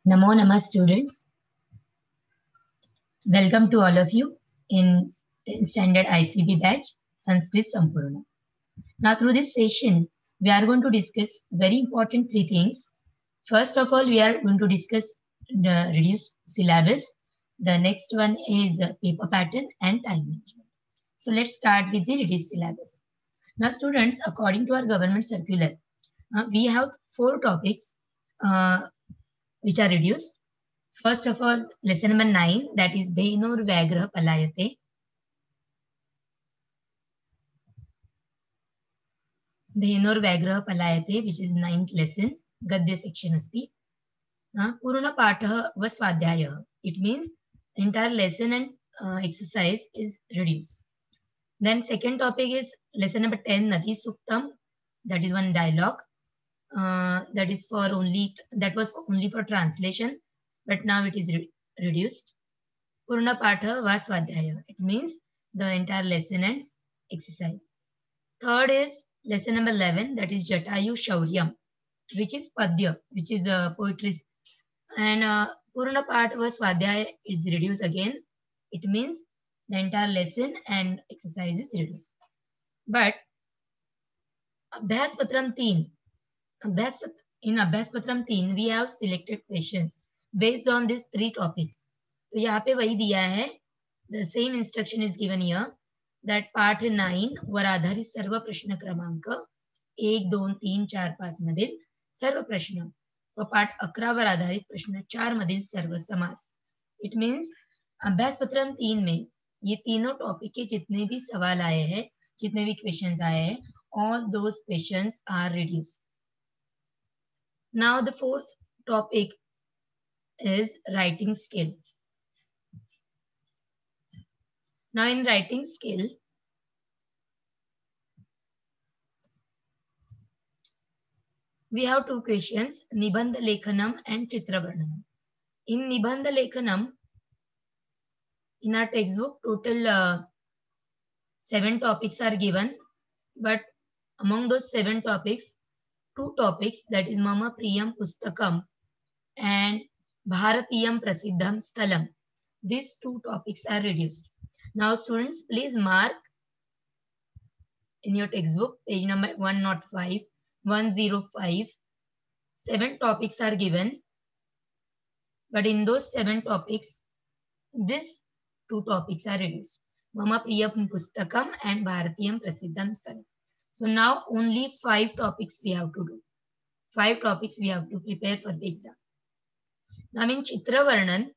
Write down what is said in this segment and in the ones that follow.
Namo Namah students. Welcome to all of you in 10th standard ICB batch Sanskrit Sampurna. Now through this session, we are going to discuss very important three things. First of all, we are going to discuss the reduced syllabus. The next one is paper pattern and time management. So let's start with the reduced syllabus. Now students, according to our government circular, we have 4 topics which are reduced. First of all, lesson number 9, that is Dhenur Vyagrah Palayate. Dhenur Vyagrah Palayate, which is 9th lesson, Gadya section asti. Purna Patah va Swadhyaya. It means entire lesson and exercise is reduced. Then second topic is lesson number 10, Nati Suktam. That is one dialogue. That was only for translation, but now it is reduced. Purna Patha va Swadhyaya. It means the entire lesson and exercise. Third is lesson number 11, that is Jatayu Shauryam, which is Padya, which is poetry. And Purna Patha va Swadhyaya is reduced again. It means the entire lesson and exercise is reduced. But Abhyas Patram 3, in Abhyas Patram 3, we have selected questions based on these 3 topics. तो यहाँ पे वही दिया है. The same instruction is given here that पाठ 9 वर आधारित सर्व प्रश्न क्रमांक 1, 2, 3, 4, 5 मधील सर्व प्रश्न व पाठ 11 वर आधारित प्रश्न 4 मधील सर्व समास. इट मीन्स अभ्यासपत्रम 3 में ये तीनों टॉपिक के जितने भी सवाल आए हैं, जितने भी क्वेश्चंस आए हैं, all those questions are reduced. Now the fourth topic is writing skill. Now in writing skill, we have 2 questions, Nibandha Lekhanam and Chitra Varnanam. In Nibandha Lekhanam, in our textbook, total 7 topics are given, but among those 7 topics, 2 topics, that is Mama Priyam Pustakam and Bharatiyam Prasiddham Sthalam. These 2 topics are reduced. Now students, please mark in your textbook, page number 105, 105, 7 topics are given, but in those 7 topics, these 2 topics are reduced. Mama Priyam Pustakam and Bharatiyam Prasiddham Sthalam. So now only 5 topics we have to do. 5 topics we have to prepare for the exam. Now in Chitra Varnan,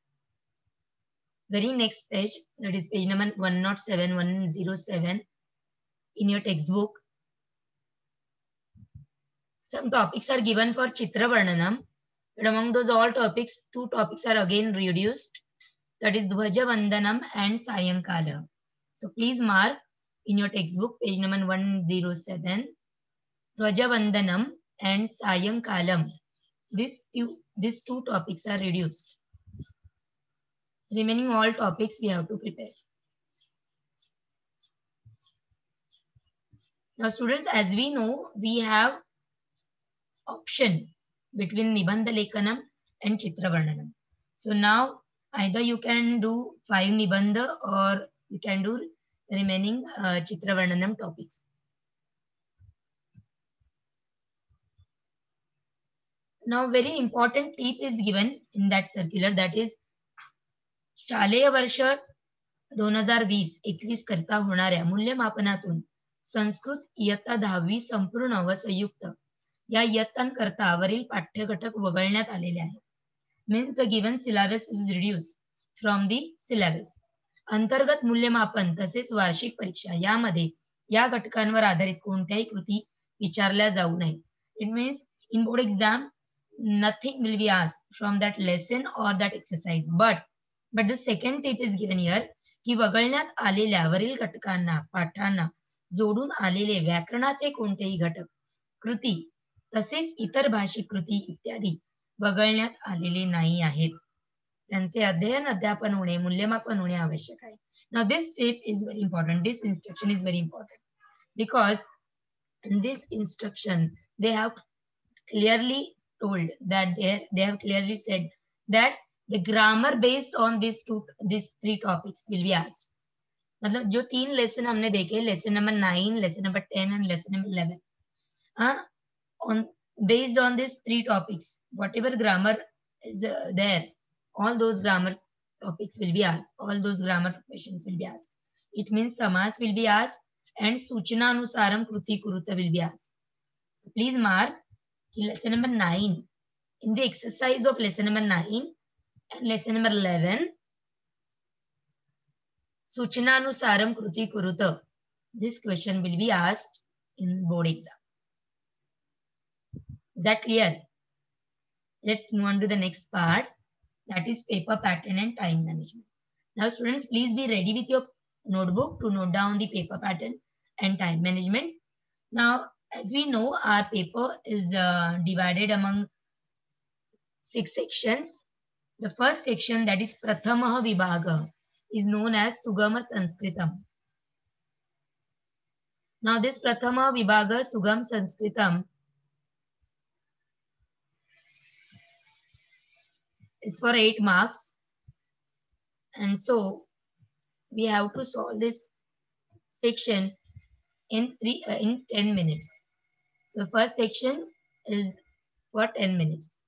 very next page, that is page number 107, 107 in your textbook, some topics are given for Chitra Varnanam, but among those all topics, 2 topics are again reduced, that is Dhwaja Vandanam and Sayankala. So please mark in your textbook, page number 107, Dhwaja Vandanam and Sayankalam. These two topics are reduced. Remaining all topics we have to prepare. Now students, as we know, we have option between Nibandha Lekhanam and Chitra Varnanam. So now either you can do 5 Nibandha or you can do remaining Chitra Varnanam topics. Now very important tip is given in that circular, that is शालेय वर्ष 2020-21 करता होणाऱ्या मूल्यमापनातून संस्कृत इयत्ता 10वी संपूर्ण व संयुक्त या इयत्तांकरता वरील पाठ्यघटक वगळण्यात आलेले आहेत. Means the given syllabus is reduce from the syllabus. अंतर्गत मूल्यमापन तसेच वार्षिक परीक्षा यामध्ये या घटकांवर आधारित कोणत्याही कृती विचारल्या जाऊ नये. It means in board exam nothing will be asked from that lesson or that exercise, but the second tip is given here की वगळण्यात आलेल्या वरील घटकांना पाठांना जोडून आलेले व्याकरणाचे कोणतेही घटक कृती तसेच इतर भाषिक कृती इत्यादी वगळण्यात आलेले नाही आहेत. त्यांचे अध्ययन अध्यापन होणे मूल्यमापन होणे आवश्यक आहे. Now this tip is very important, this instruction is very important because in this instruction they have clearly told that they have clearly said that the grammar based on these three topics will be asked. मतलब जो 3 lesson हमने देखे, lesson number 9, lesson number 10 and lesson number 11, on based on these 3 topics, whatever grammar is there, all those grammar topics will be asked, all those grammar questions will be asked. It means samas will be asked and suchna anusaram kruti kuruta will be asked. So please mark lesson number 9, in the exercise of lesson number 9 and lesson number 11, suchna anusaram kruti kuruta, this question will be asked in board exam. Is that clear? Let's move on to the next part, that is paper pattern and time management. Now students, please be ready with your notebook to note down the paper pattern and time management. Now, as we know, our paper is divided among 6 sections. The first section, that is Prathamaha Vibhaga, is known as Sugama Sanskritam. Now this Prathama Vibhaga Sugam Sanskritam is for 8 marks, and so we have to solve this section in 10 minutes. So first section is for 10 minutes.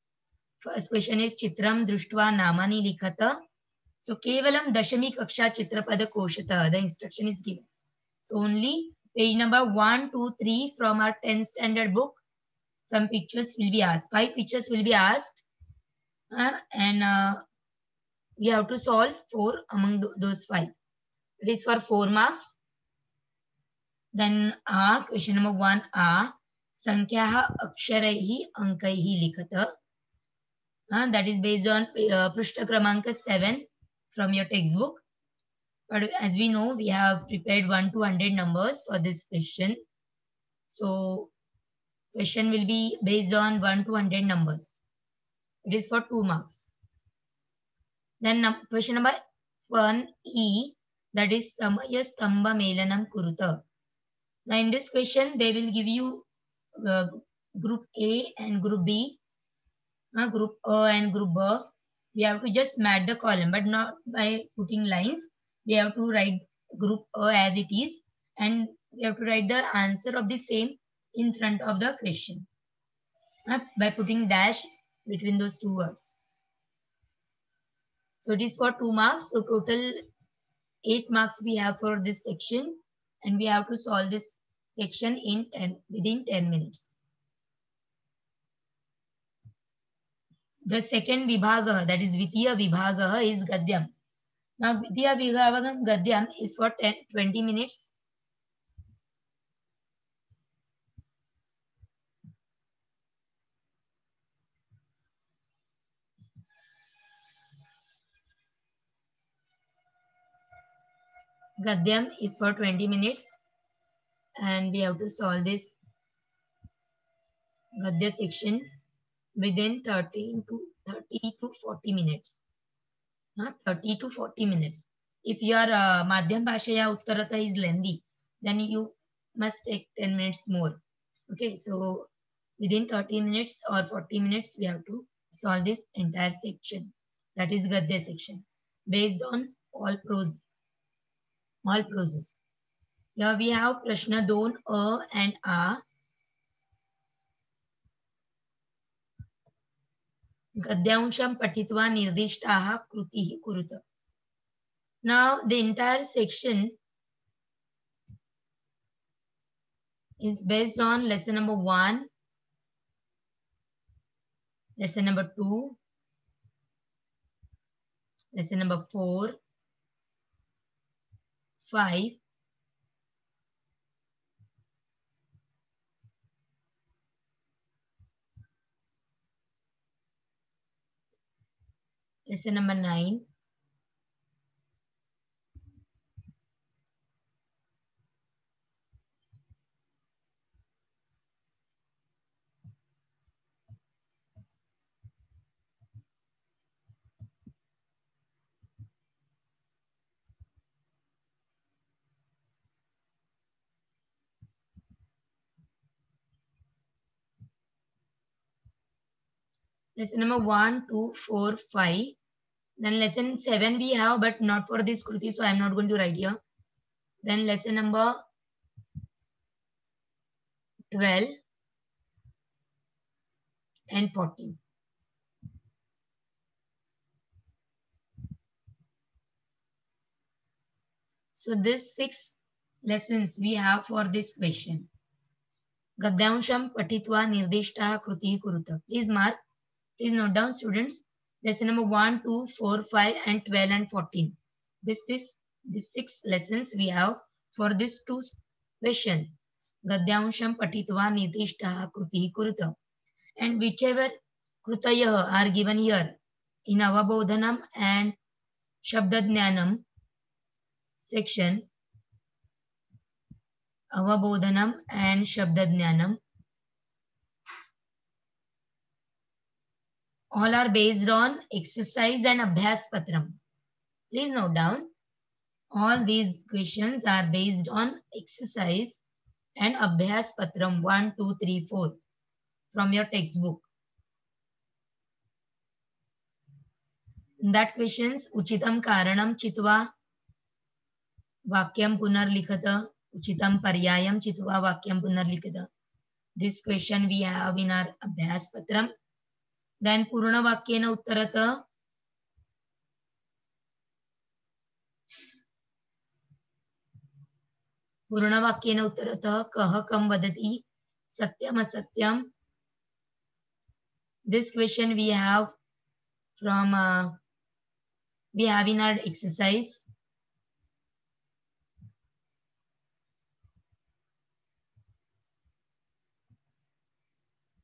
First question is Chitram Drushtva Namani Likhata. So Kevalam Dashami Kaksha Chitrapada Koshata. The instruction is given. So only page number 1, 2, 3 from our 10th standard book. Some pictures will be asked. 5 pictures will be asked. And we have to solve 4 among those 5. It is for 4 marks. Then question number 1 Sankyaha Aksharaihi Ankaihi Likhata. That is based on Prushta Kramanka 7 from your textbook. But as we know, we have prepared 1 to 100 numbers for this question. So question will be based on 1 to 100 numbers. It is for 2 marks. Then question number 1E, that is Samaya Stamba Melanam Kuruta. Now in this question, they will give you group A and group B, group A and group B. We have to just match the column, but not by putting lines. We have to write group A as it is, and we have to write the answer of the same in front of the question by putting dash between those 2 words. So it is for 2 marks. So total 8 marks we have for this section, and we have to solve this section within 10 minutes. The second Vibhaga, that is Dvitiya Vibhaga, is Gadyam. Now Dvitiya Vibhaga Gadyam is for 20 minutes. Gadyam is for 20 minutes, and we have to solve this Gadya section within 30 to 40 minutes. 30 to 40 minutes. If your Madhyam Bhashaya Uttarata is lengthy, then you must take 10 minutes more. Okay, so within 30 minutes or 40 minutes, we have to solve this entire section. That is Gadya section, based on all prose. All proses. Here we have Prashna Don, A and A. Gadyansham Patitva Nirdishtaha Krutihi Kuruta. Now the entire section is based on lesson number 1, lesson number 2, lesson number 4, 5, lesson number 9, Lesson number 1, 2, 4, 5. Then lesson 7 we have, but not for this Kruti, so I am not going to write here. Then lesson number 12 and 14. So this 6 lessons we have for this question. Gadyansham patitva nirdishtah krutihi kuruta. Please mark, please note down students. Lesson number 1, 2, 4, 5 and 12 and 14. This is the 6 lessons we have for these 2 questions. Gadyansham patitva nirdishtah krutihi kuruta. And whichever krutayah are given here in Avabodhanam and Shabdadnyanam section, Avabodhanam and Shabdadnyanam, all are based on exercise and Abhyas Patram. Please note down, all these questions are based on exercise and Abhyas Patram 1, 2, 3, 4 from your textbook. In that questions, Uchitam Karanam Chitva Vakyam Punarlikhata, Uchitam Paryayam Chitva Vakyam Punarlikhata. This question we have in our Abhyas Patram. Then Purna Vakyena Uttarata. Purna Vakyena Uttarata Kaha Kam Vadati Satyam Asatyam. This question we have from we have in our exercise.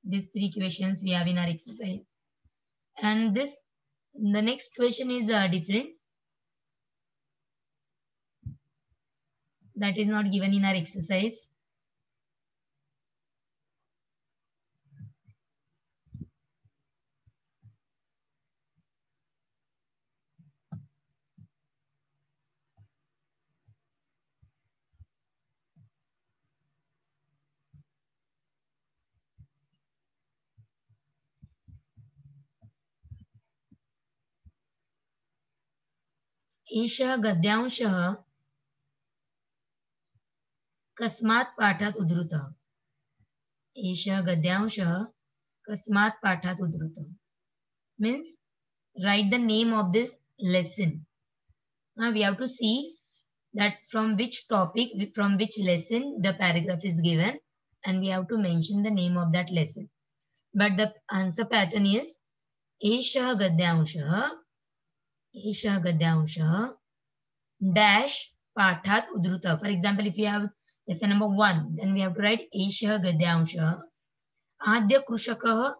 These 3 questions we have in our exercise. And the next question is different. That is not given in our exercise. एषः गद्यांशः कस्मात् पाठात् उद्धृतः. एषः गद्यांशः कस्मात् पाठात् उद्धृतः means write the name of this lesson. Now we have to see that from which topic, from which lesson the paragraph is given, and we have to mention the name of that lesson. But the answer pattern is एषः गद्यांशः dash पाठात् उद्धृतः. For example, if you have lesson number 1, then we have to write एषः गद्यांशः आद्य कृषकः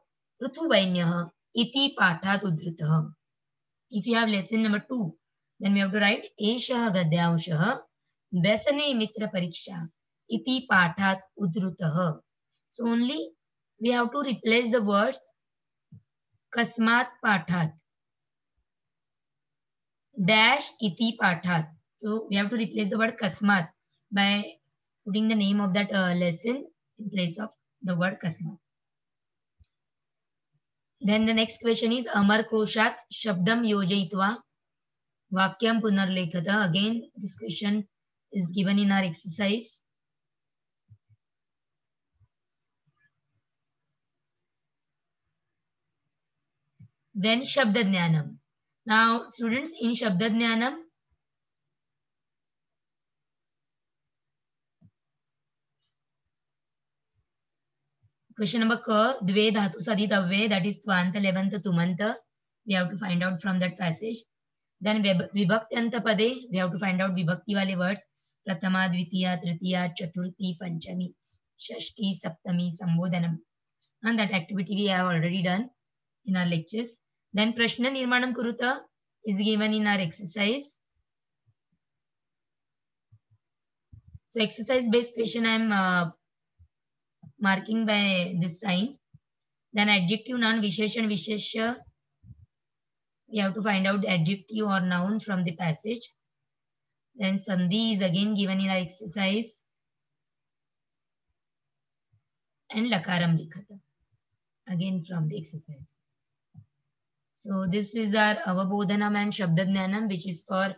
ऋतुवैन्यः इति पाठात् उद्धृतः. If you have lesson number 2, then we have to write एषः गद्यांशः व्यसने मित्रपरीक्षा इति पाठात् उद्धृतः. So only we have to replace the words कस्मात् पाठात् dash iti pathat. So we have to replace the word kasmat by putting the name of that lesson in place of the word kasmat. Then the next question is Amar Koshat Shabdam Yojayitva Vakyam Punarlekhata. Again, this question is given in our exercise. Then Shabdadnyanam. Now, students, in Shabdadnyanam, question number K, Dve Dhatu Saditavve, that is Tvanta, Levanta, Tumanta. We have to find out from that passage. Then Vibhaktanta Pade, we have to find out Vibhakti wale words. Prathama, Dvitiya, Tritiya, Chaturthi, Panchami, Shashti, Saptami, Sambodhanam. And that activity we have already done in our lectures. Then Prashna Nirmanam Kuruta is given in our exercise. So exercise based question I am marking by this sign. Then adjective, noun, visheshan, vishesha. We have to find out the adjective or noun from the passage. Then sandhi is again given in our exercise. And lakaram likhata again from the exercise. So this is our Avabodhanam and Shabdajnanam, which is for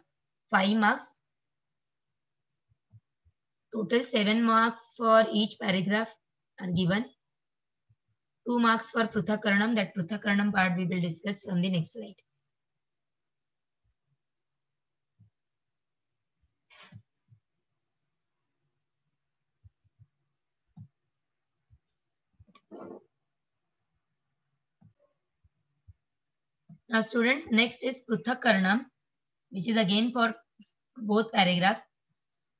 5 marks. Total 7 marks for each paragraph are given. 2 marks for Pruthakaranam. That Pruthakaranam part we will discuss from the next slide. Now students, next is Pruthakaranam, which is again for both paragraphs.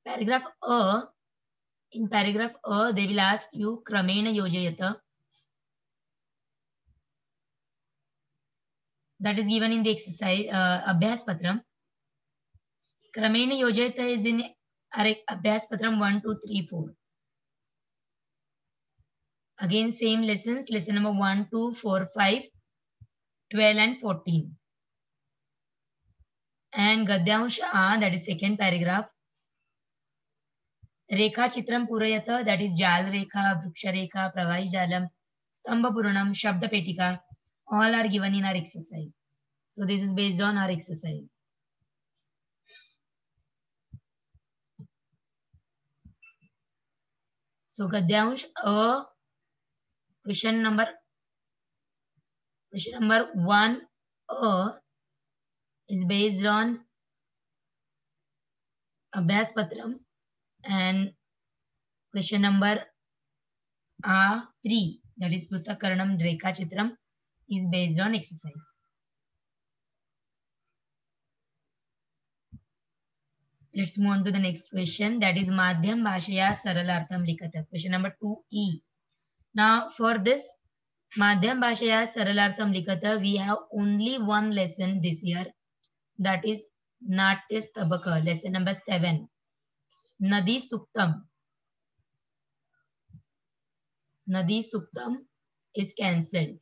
Paragraph A, in paragraph A, they will ask you Kramena Yojayata. That is given in the exercise Abhyas Patram. Kramena Yojayata is in Abhyas Patram 1, 2, 3, 4. Again, same lessons, lesson number 1, 2, 4, 5, 12 and 14. And Gadyansh A, that is second paragraph. Rekha Chitram Purayata, that is Jal Rekha, Bruksha Rekha, Pravahi Jalam, Stamba Puranam, Shabda Petika, all are given in our exercise. So this is based on our exercise. So Gadyansh A, question number 1 A is based on Abhyas Patram, and question number 3, that is Pruthakaranam Rekha Chitram, is based on exercise. Let's move on to the next question, that is Madhyam Bhashaya Saralartham Likata. Question number 2E. Now for this Madhyam Bhashaya Saralartham Likata, we have only one lesson this year, that is Natya Stabaka, lesson number 7. Nadi Suktam. Nadi Suktam is cancelled.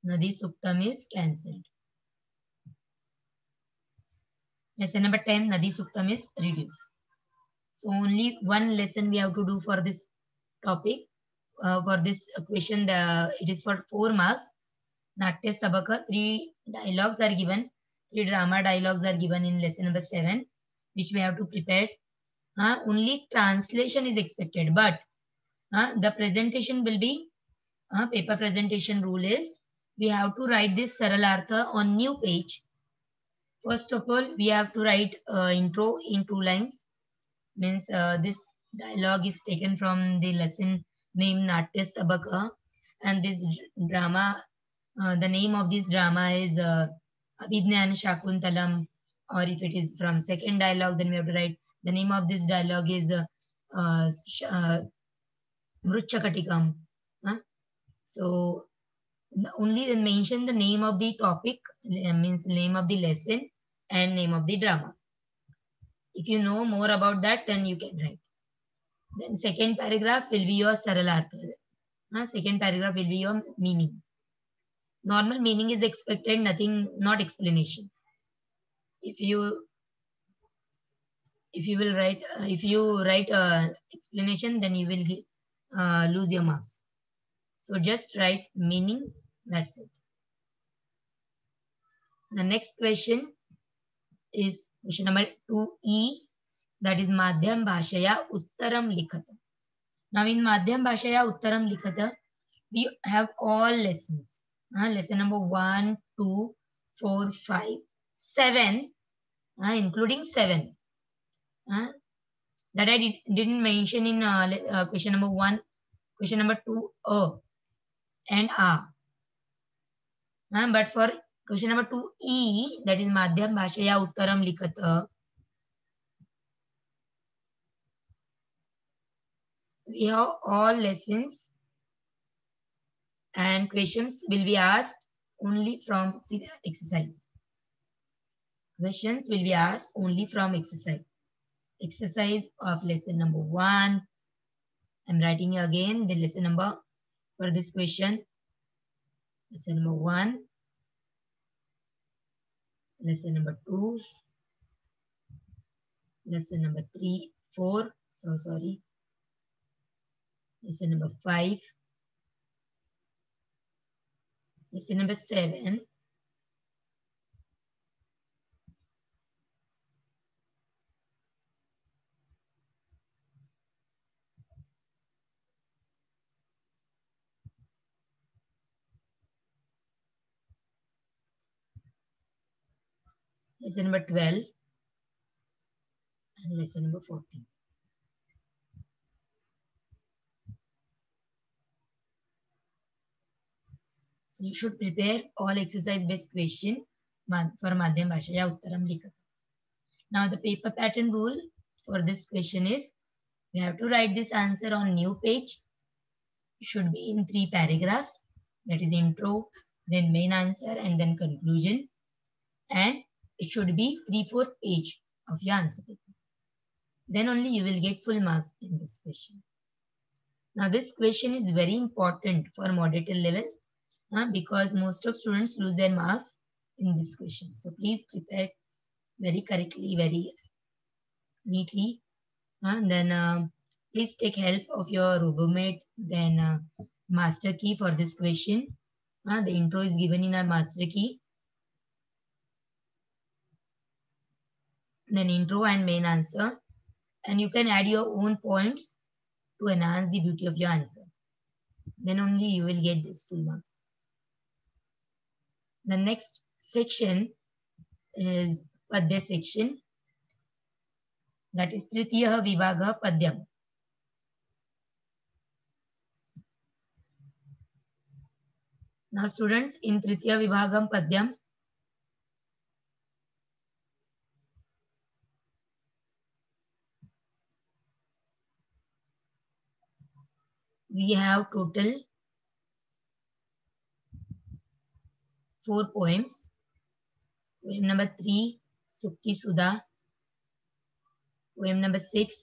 Nadi Suktam is cancelled. Lesson number 10, Nadi Suktam is reduced. So only one lesson we have to do for this topic. For this question, it is for 4 marks. Natya Stabaka, 3 dialogues are given. 3 drama dialogues are given in lesson number 7, which we have to prepare. Only translation is expected, but the presentation will be, paper presentation rule is, we have to write this Saralartha on new page. First of all, we have to write intro in 2 lines. Means this dialogue is taken from the lesson named Natya Stabaka, and this drama, the name of this drama is Abhijnana Shakuntalam, or if it is from second dialogue, then we have to write the name of this dialogue is Mruchakatikam. So only mention the name of the topic, means name of the lesson and name of the drama. If you know more about that, then you can write. Then second paragraph will be your Saralartha. Second paragraph will be your meaning. Normal meaning is expected, nothing, not explanation. If you write explanation, then you will lose your marks. So just write meaning, that's it. The next question is question number 2E, that is Madhyam Bhashaya Uttaram Likhata. Now in Madhyam Bhashaya Uttaram Likhata, we have all lessons. Lesson number 1, 2, 4, 5, 7, including 7. That I didn't mention in question number 1, question number 2, and A. But for question number 2E, that is Madhyam Bhashaya Uttaram Likhata, we have all lessons and questions will be asked only from exercise. Questions will be asked only from exercise. Exercise of lesson number 1. I'm writing again the lesson number for this question. Lesson number 1. Lesson number 2. Lesson number 3, 4. So sorry. Lesson number 5. Lesson number 7. Lesson number 12 and lesson number 14. So you should prepare all exercise-based question for Madhyam Bhashaya Uttaram Likha. Now the paper pattern rule for this question is, we have to write this answer on new page. It should be in 3 paragraphs. That is intro, then main answer, and then conclusion. And it should be 3/4 page of your answer paper. Then only you will get full marks in this question. Now this question is very important for moderator level because most of students lose their marks in this question. So please prepare very correctly, very neatly. Then please take help of your Robomate, then master key for this question. The intro is given in our master key. Then intro and main answer. And you can add your own points to enhance the beauty of your answer. Then only you will get this full marks. The next section is Padya section. That is Tritiya Vibhaga Padyam. Now students, in Tritiya Vibhagam Padyam, we have total 4 poems. Poem number 3, Sukti Sudha. Poem number 6,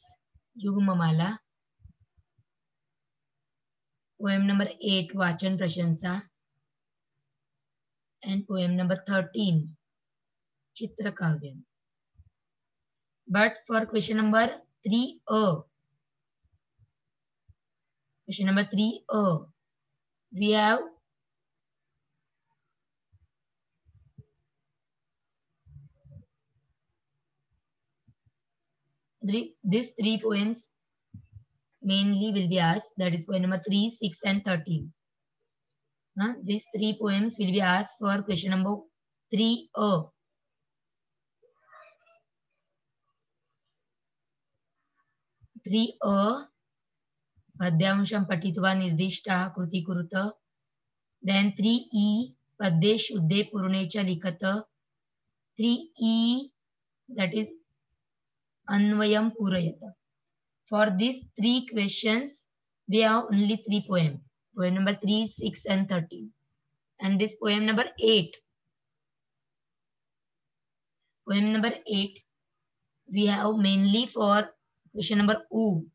Yugmamala. Poem number 8, Vachan Prashansa. And poem number 13, Chitra Kavyam. But for question number 3A, question number 3A, we have these 3 poems mainly will be asked. That is poem number 3, 6 and 13. These 3 poems will be asked for question number 3A. Padyansham patitva nirdishta kruti kuruta. Then 3E, Padde Shuddhe Purunecha Likata. 3E, that is Anvayam Purayata. For these 3 questions, we have only 3 poems. Poem number 3, 6 and 13. And this poem number 8. Poem number 8, we have mainly for question number U.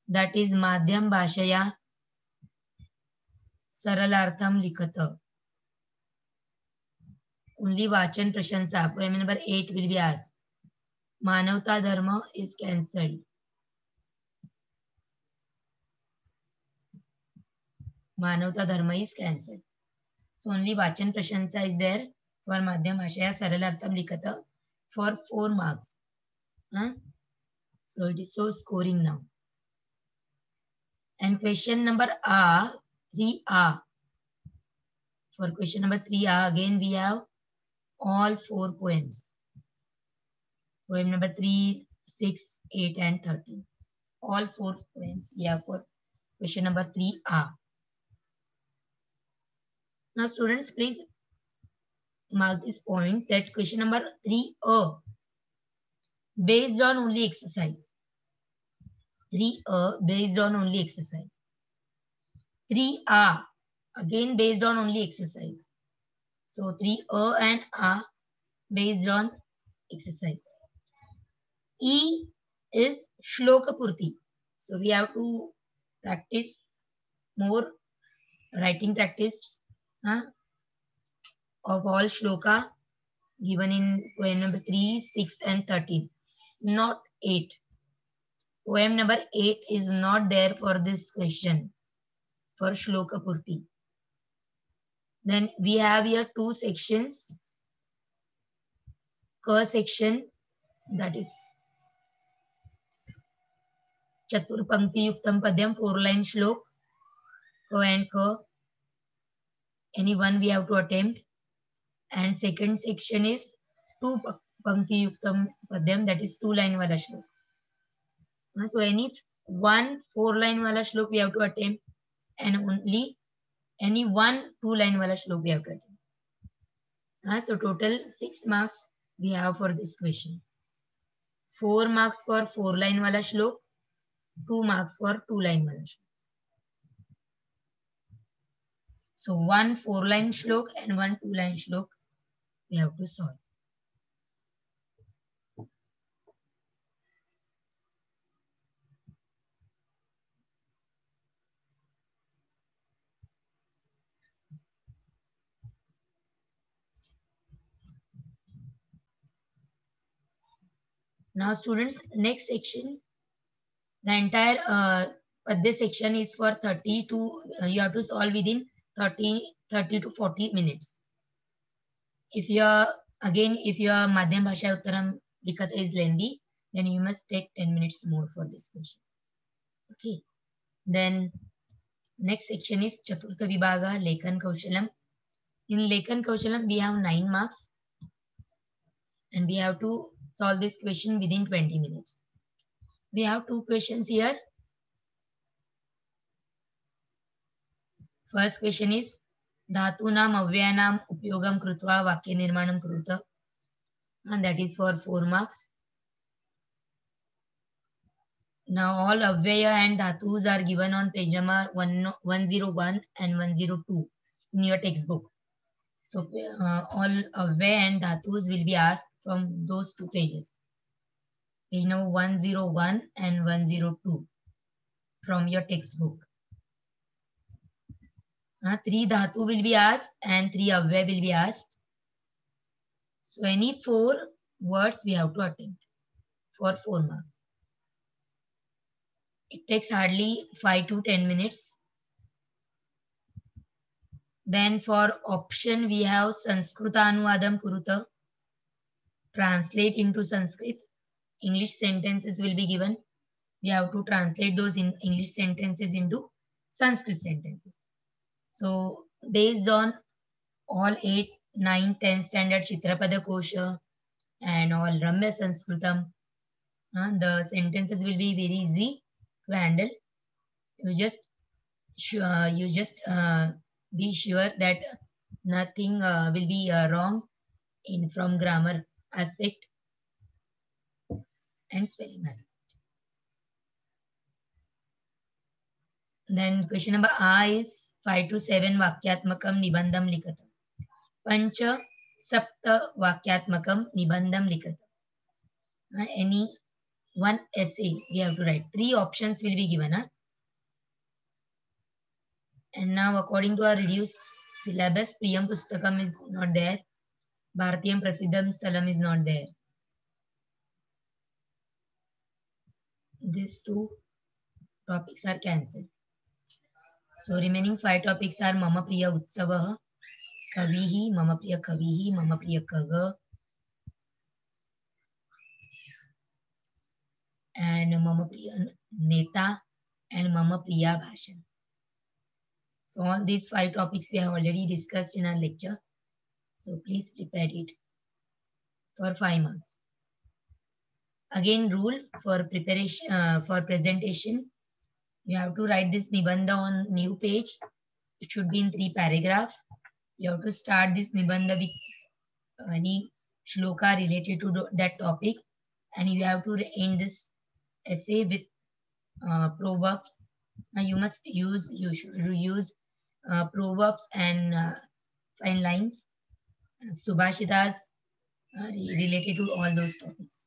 That is Madhyam Bhashaya Saralartham Likata. Only Vachan Prashansa. Poem number 8 will be asked. Manavta Dharma is cancelled. Manavta Dharma is cancelled. So only Vachan Prashansa is there for Madhyam Bhashaya Saralartham Likata for 4 marks. So it is so scoring now. And question number 3A. For question number 3A, again we have all 4 poems. Poem number 3, 6, 8 and 13. All 4 poems we have for question number 3A. Now students, please mark this point that question number 3A, based on only exercise. 3A based on only exercise. 3A again based on only exercise. So 3A and A based on exercise. E is Shloka Purti. So we have to practice more writing practice of all shloka given in poem number 3, 6 and 13. Not 8. Poem number 8 is not there for this question for Shloka Purti. Then we have here two sections. Ka section, that is Chatur Pankti Yuktam Padyam, 4-line shlok, Ka and Ka. Any one we have to attempt. And second section is 2 Pankti Yuktam Padyam, that is 2-line wala shlok. So any one 4-line wala shlok we have to attempt, and only any one 2-line wala shlok we have to attempt. So total 6 marks we have for this question. 4 marks for 4-line wala shlok, 2 marks for 2-line wala shlok. So one 4-line shlok and one 2-line shlok we have to solve. Now students, next section, the entire Padya section is for 30 to, you have to solve within 30 to 40 minutes. If your Madhyam Bhasha Uttaram Likhat is lengthy, then you must take 10 minutes more for this question. Okay. Then next section is Chaturtha Vibhaga, Lekhan Kaushalam. In Lekhan Kaushalam, we have 9 marks and we have to solve this question within 20 minutes. We have 2 questions here. First question is Dhatunam Avyanam Upyogam Krutva Vakya Nirmanam Kruta, and that is for 4 marks. Now all Avyaya and Dhatus are given on page number 101 and 102 in your textbook. So all Avyaya and Dhatus will be asked from those 2 pages. Page number 101 and 102 from your textbook. 3 Dhatu will be asked and 3 Avyaya will be asked. So any 4 words we have to attempt for 4 marks. It takes hardly 5 to 10 minutes. Then for option, we have Sanskritanuvadam Kuruta. Translate into Sanskrit. English sentences will be given. We have to translate those in English sentences into Sanskrit sentences. So based on all 8, 9, 10 standard Chitrapada Kosha and all Ramya Sanskritam, the sentences will be very easy to handle. You just be sure that nothing will be wrong from grammar aspect and spelling aspect. Then question number A is 5 to 7 Vakyatmakam Nibandham Likatam. Pancha Sapta Vakyatmakam Nibandham Likatam. Any one essay we have to write. 3 options will be given. And now according to our reduced syllabus, Priyam Pustakam is not there. Bharatiyam Prasiddham Sthalam is not there. These 2 topics are cancelled. So remaining 5 topics are Mama Priya Utsavah, Kavihi, Mama Priya Kavihi, Mama Priya Kaga, and Mama Priya Neta, and Mama Priya Bhashan. So all these 5 topics we have already discussed in our lecture. So please prepare it for 5 marks. Again, rule for preparation for presentation. You have to write this Nibandha on new page. It should be in 3 paragraphs. You have to start this Nibandha with any shloka related to that topic, and you have to end this essay with proverbs. You should use proverbs and fine lines, subhashitas related to all those topics.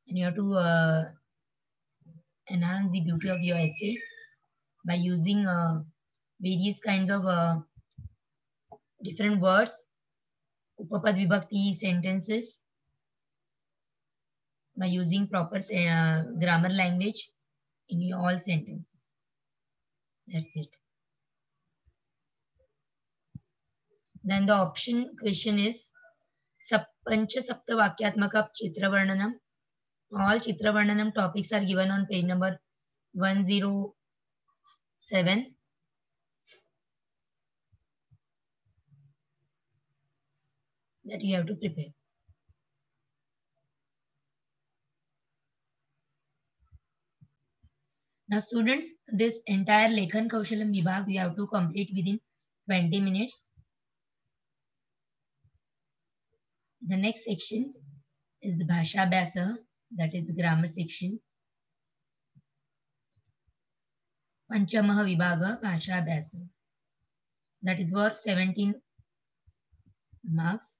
And you have to enhance the beauty of your essay by using various kinds of different words, upapad vibhakti sentences, by using proper grammar language in all sentences. That's it. Then the option question is Pancha Sapta Vakyatmaka Chitra Varnanam. All Chitra Varnanam topics are given on page number 107. That you have to prepare. Now students, this entire Lekhan Kaushalam Vibhag we have to complete within 20 minutes. The next section is Bhasha Abhyasa, that is grammar section. Panchamaha Vibhaga Bhasha Abhyasa. That is for 17 marks,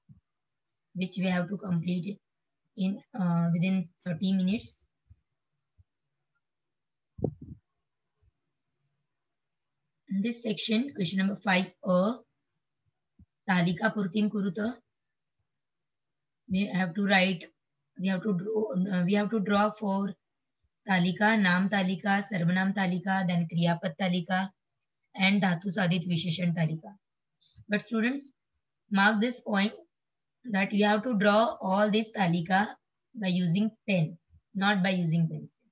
which we have to complete in within 30 minutes. In this section, question number 5a, Talika Purtim Kuruta. We have to write, we have to draw for Talika, Naam Talika, Sarvanam Talika, then Kriyapat Talika, and Dhatu Sadit Visheshan Talika. But students, mark this point that you have to draw all this Talika by using pen, not by using pencil.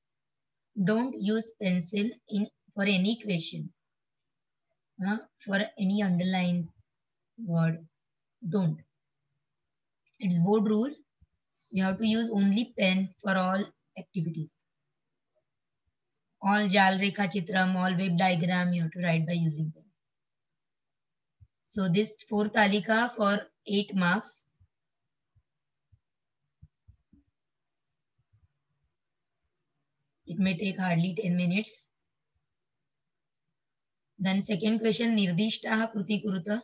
Don't use pencil for any question. For any underlined word, don't. It's board rule. You have to use only pen for all activities. All Jal Rekha Chitram, all web diagram, you have to write by using pen. So this 4 Talika for 8 marks. It may take hardly 10 minutes. Then second question, Nirdishtaha Kruti Kuruta.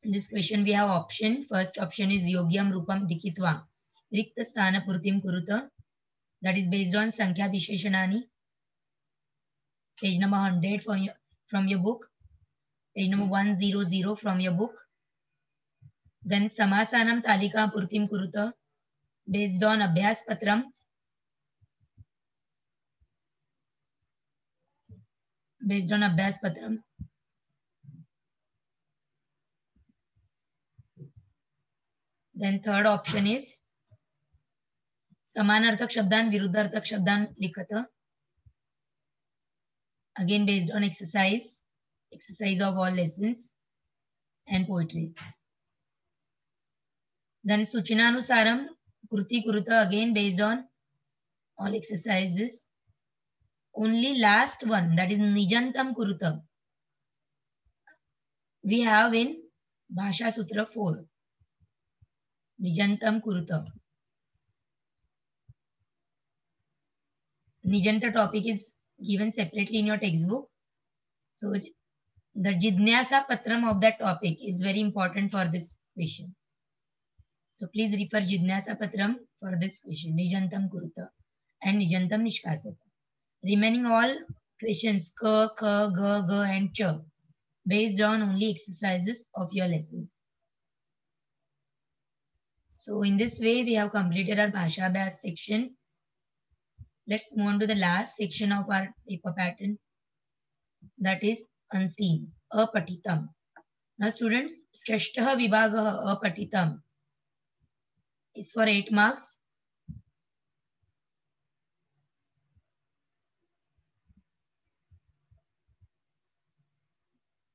In this question we have option. First option is Yogyam Rupam Dikitva Rikta Sthana Purtim Kuruta. That is based on Sankhya Visheshanani. Page number 100 from your book. Page number 100 from your book. Then Samasanam Talika Purtim Kuruta. Based on Abhyas Patram. Based on Abhyas Patram. Then third option is Samanarthak Shabdan Virudharthak Shabdan Likata. Again based on exercise of all lessons and poetry. Then Suchinanusaram Kruti Kuruta, again based on all exercises. Only last one, that is Nijantam Kuruta, we have in Bhasha Sutra 4. Nijantam Kuruta. Nijanta topic is given separately in your textbook. So the Jidnyasa Patram of that topic is very important for this question. So please refer Jidnyasa Patram for this question. Nijantam Kuruta and Nijantam Nishkasata. Remaining all questions Ka, Kha, Gha, Ga and Cha based on only exercises of your lessons. So in this way we have completed our Bhasha Abhyas section. Let's move on to the last section of our paper pattern, that is unseen, apatitam. Now students, Shashtaha Vibhagaha apatitam is for 8 marks.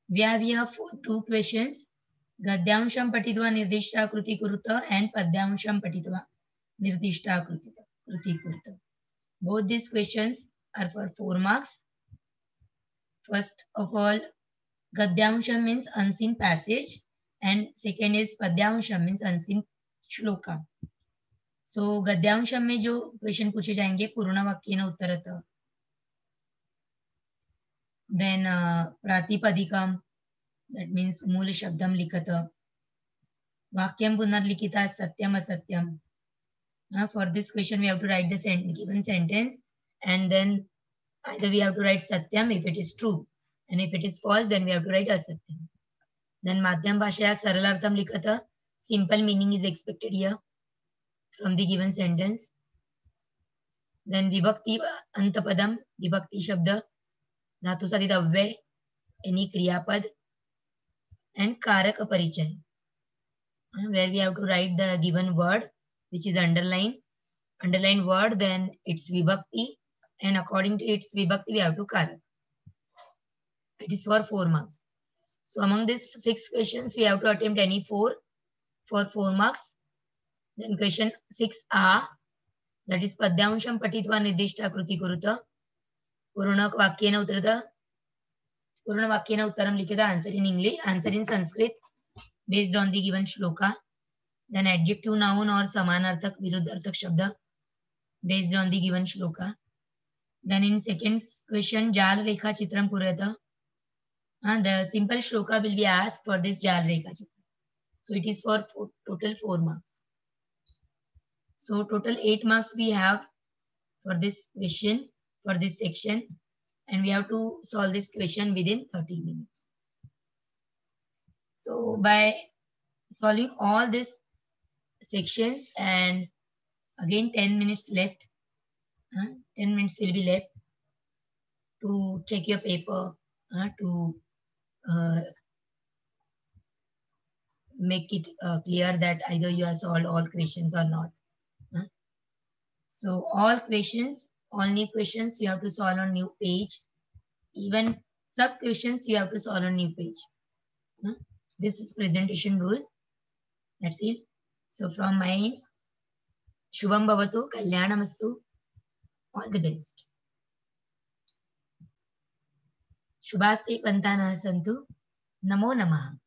We have here 2 questions. Gadyamsham Patitva Nirdishta Kruti Kuruta and Padyamsham Patitva Nirdishta Kruti Kuruta. Both these questions are for 4 marks. First of all, Gadyamsham means unseen passage and second is Padyamsham means unseen shloka. So Gadyamsham में जो question पूछे जाएंगे पूर्ण वाक्य न उत्तरतः. Then Pratipadikam, that means मूल शब्दम लिखत. Vakyam punarlikita satyam asatyam. For this question we have to write the given sentence and then either we have to write satyam if it is true and if it is false then we have to write asatyam. Then madhyam bhashaya saralartham likata, simple meaning is expected here from the given sentence. Then vibhakti antapadam, vibhakti shabda, dhatu sadit avvay, any kriyapad and Karaka Parichay, where we have to write the given word which is underlined word, then its vibhakti, and according to its vibhakti we have to Karak. It is for 4 marks. So among these 6 questions we have to attempt any 4 for 4 marks. Then question 6a, that is Padyansham Patitva Nirdishta Kruti Kuruta Puruna Vakyena Uttarata Puruna Vakyena Uttaram Likhita, answer in English, answer in Sanskrit based on the given shloka. Then adjective, noun or samanarthak viruddharthak shabda based on the given shloka. Then in second question, Jal Rekha Chitram Purata. The simple shloka will be asked for this Jal Rekha Chitram. So it is for total 4 marks. So total 8 marks we have for this question, for this section, and we have to solve this question within 30 minutes. So by solving all these sections, and again 10 minutes left, 10 minutes will be left to check your paper, to make it clear that either you have solved all questions or not. So all questions, all new questions you have to solve on new page. Even sub questions you have to solve on new page. This is presentation rule. That's it. So from my end, Shubham Bhavatu, Kalyanamastu, all the best. Shubhaste Pantana Santu, Namo Namaha.